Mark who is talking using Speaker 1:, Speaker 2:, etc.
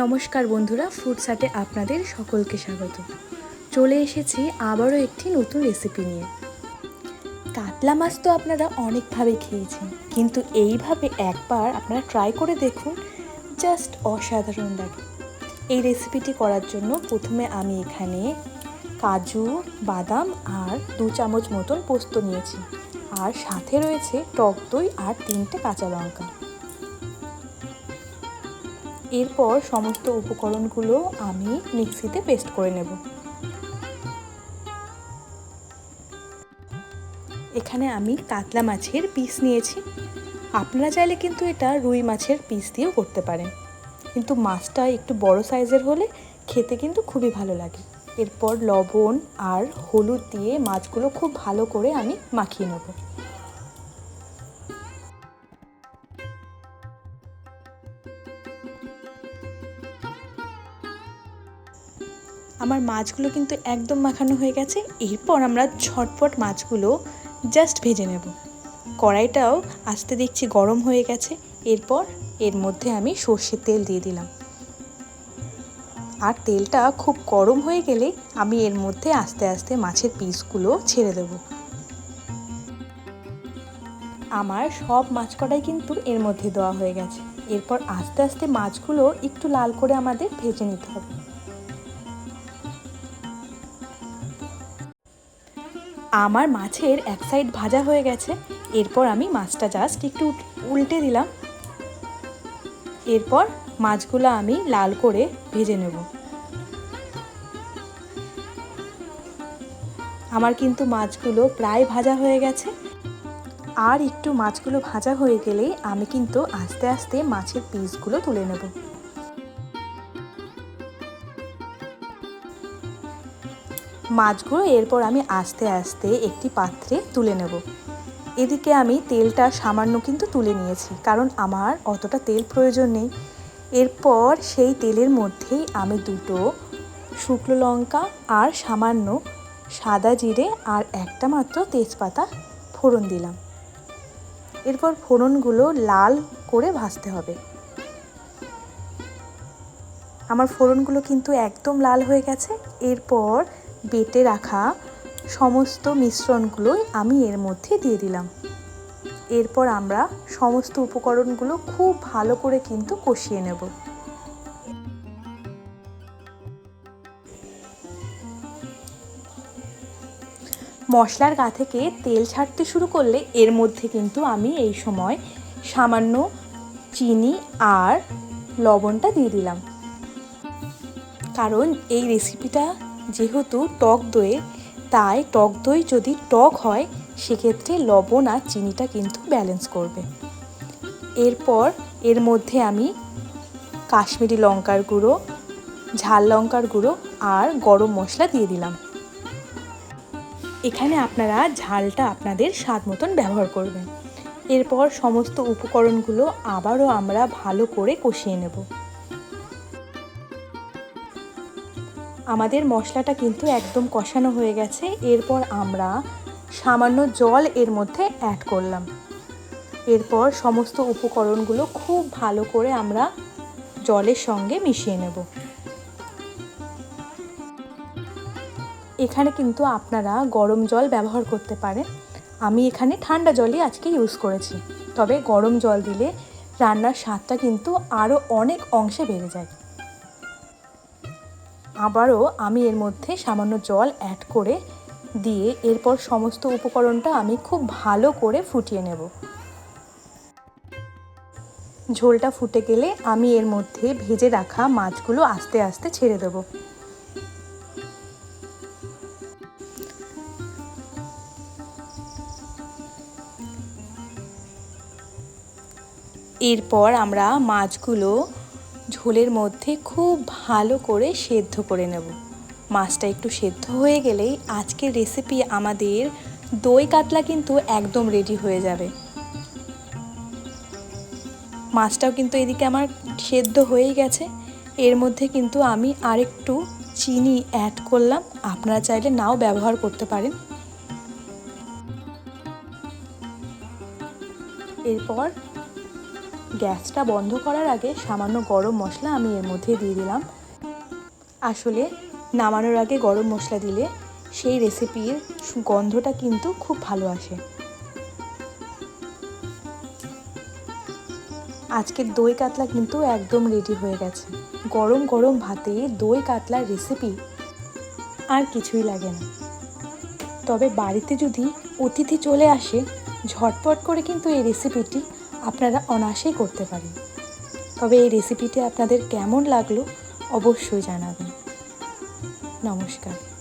Speaker 1: নমস্কার বন্ধুরা, ফুড সাটে আপনাদের সকলকে স্বাগত। চলে এসেছি আবারও একটি নতুন রেসিপি নিয়ে। কাতলা মাছ তো আপনারা অনেকভাবে খেয়েছেন, কিন্তু এইভাবে একবার আপনারা ট্রাই করে দেখুন, জাস্ট অসাধারণ লাগে। এই রেসিপিটি করার জন্য প্রথমে আমি এখানে কাজু, বাদাম আর 2 চামচ মতন পোস্ত নিয়েছি, আর সাথে রয়েছে টক দই আর 3টে কাঁচা লঙ্কা। এরপর সমস্ত উপকরণগুলো আমি মিক্সিতে পেস্ট করে নেব। এখানে আমি কাতলা মাছের পিস নিয়েছি, আপনারা চাইলে কিন্তু এটা রুই মাছের পিস দিয়েও করতে পারেন, কিন্তু মাছটা একটু বড় সাইজের হলে খেতে কিন্তু খুবই ভালো লাগে। এরপর লবণ আর হলুদ দিয়ে মাছগুলো খুব ভালো করে আমি মাখিয়ে নেব। আমার মাছগুলো কিন্তু একদম মাখানো হয়ে গেছে। এরপর আমরা ঝটপট মাছগুলো জাস্ট ভেজে নেব। কড়াইটাও আস্তে দেখছি গরম হয়ে গেছে। এরপর এর মধ্যে আমি সর্ষের তেল দিয়ে দিলাম, আর তেলটা খুব গরম হয়ে গেলে আমি এর মধ্যে আস্তে আস্তে মাছের পিসগুলো ছেড়ে দেব। আমার সব মাছ কড়াই কিন্তু এর মধ্যে দেওয়া হয়ে গেছে। এরপর আস্তে আস্তে মাছগুলো একটু লাল করে আমাদের ভেজে নিতে হবে। আমার মাছের এক সাইড ভাজা হয়ে গেছে। এরপর আমি মাছটা জাস্ট একটু উল্টে দিলাম। এরপর মাছগুলো আমি লাল করে ভেজে নেব। আমার কিন্তু মাছগুলো প্রায় ভাজা হয়ে গেছে, আর একটু মাছগুলো ভাজা হয়ে গেলেই আমি কিন্তু আস্তে আস্তে মাছের পিসগুলো তুলে নেব। মাছগুলো এরপর আমি আস্তে আস্তে একটি পাত্রে তুলে নেব। এদিকে আমি তেলটা সামান্য কিন্তু তুলে নিয়েছি, কারণ আমার অতটা তেল প্রয়োজন নেই। এরপর সেই তেলের মধ্যেই আমি 2টো শুকনো লঙ্কা আর সামান্য সাদা জিরে আর একটা মাত্র তেজপাতা ফোড়ন দিলাম। এরপর ফোড়নগুলো লাল করে ভাজতে হবে। আমার ফোড়নগুলো কিন্তু একদম লাল হয়ে গেছে। এরপর বেটে রাখা সমস্ত মিশ্রণগুলোই আমি এর মধ্যে দিয়ে দিলাম। এরপর আমরা সমস্ত উপকরণগুলো খুব ভালো করে কিন্তু কষিয়ে নেব। মশলার গা থেকে তেল ছাড়তে শুরু করলে এর মধ্যে কিন্তু আমি এই সময় সামান্য চিনি আর লবণটা দিয়ে দিলাম, কারণ এই রেসিপিটা যেহেতু টক দইয়ের, তাই টক দই যদি টক হয় সেক্ষেত্রে লবণ আর চিনিটা কিন্তু ব্যালেন্স করবে। এরপর এর মধ্যে আমি কাশ্মীরি লঙ্কার গুঁড়ো, ঝাল লঙ্কার গুঁড়ো আর গরম মশলা দিয়ে দিলাম। এখানে আপনারা ঝালটা আপনাদের স্বাদ মতন ব্যবহার করবেন। এরপর সমস্ত উপকরণগুলো আবারও আমরা ভালো করে কষিয়ে নেব। আমাদের মশলাটা কিন্তু একদম কষানো হয়ে গেছে। এরপর আমরা সামান্য জল এর মধ্যে অ্যাড করলাম। এরপর সমস্ত উপকরণগুলো খুব ভালো করে আমরা জলের সঙ্গে মিশিয়ে নেব। এখানে কিন্তু আপনারা গরম জল ব্যবহার করতে পারেন, আমি এখানে ঠান্ডা জলই আজকে ইউজ করেছি। তবে গরম জল দিলে রান্নার স্বাদটা কিন্তু আরও অনেক অংশে বেড়ে যায়। আবারও আমি এর মধ্যে সামান্য জল অ্যাড করে দিয়ে এরপর সমস্ত উপকরণটা আমি খুব ভালো করে ফুটিয়ে নেব। ঝোলটা ফুটে গেলে আমি এর মধ্যে ভেজে রাখা মাছগুলো আস্তে আস্তে ছেড়ে দেব। এরপর আমরা মাছগুলো ঝোলের মধ্যে খুব ভালো করে সেদ্ধ করে নেব। মাছটা একটু সেদ্ধ হয়ে গেলেই আজকের রেসিপি আমাদের দই কাতলা কিন্তু একদম রেডি হয়ে যাবে। মাছটাও কিন্তু এদিকে আমার সেদ্ধ হয়েই গেছে। এর মধ্যে কিন্তু আমি আরেকটু চিনি অ্যাড করলাম, আপনারা চাইলে নাও ব্যবহার করতে পারেন। এরপর গ্যাসটা বন্ধ করার আগে সামান্য গরম মশলা আমি এর মধ্যে দিয়ে দিলাম। আসলে নামানোর আগে গরম মশলা দিলে সেই রেসিপির গন্ধটা কিন্তু খুব ভালো আসে। আজকের দই কাতলা কিন্তু একদম রেডি হয়ে গেছে। গরম গরম ভাতে দই কাতলার রেসিপি আর কিছুই লাগে না। তবে বাড়িতে যদি অতিথি চলে আসে, ঝটপট করে কিন্তু এই রেসিপিটি আপনারা অনায়াসেই করতে পারেন। তবে এই রেসিপিটি আপনাদের কেমন লাগলো অবশ্যই জানাবেন। নমস্কার।